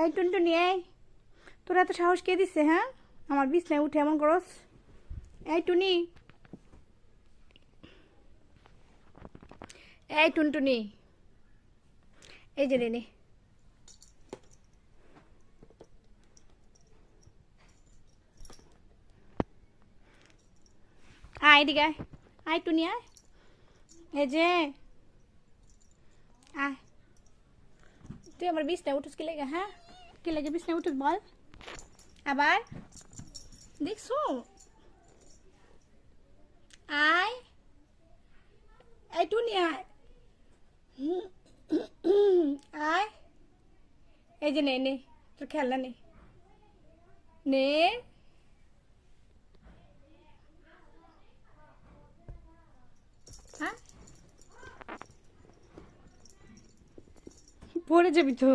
এই টুনটুনি এই, তোরা এত সাহস কে দিচ্ছে? হ্যাঁ, আমার বিছনায় উঠে এমন করস? এই টুনি, এই টুনটুনি, এই যে নে, আয় এদিকে আয়, আয় টুনি আয়, এই যে আয়। তুই আমার বিছনায় উঠোস কি লাগে? হ্যাঁ, কি লাগে বিছনায় উঠোস বল? আবার দেখছো? আয়, এই টুনি আয়, আয়, এই যে নে, তোর খেলনা নে, নে। হ্যাঁ, পড়ে যাবি তো।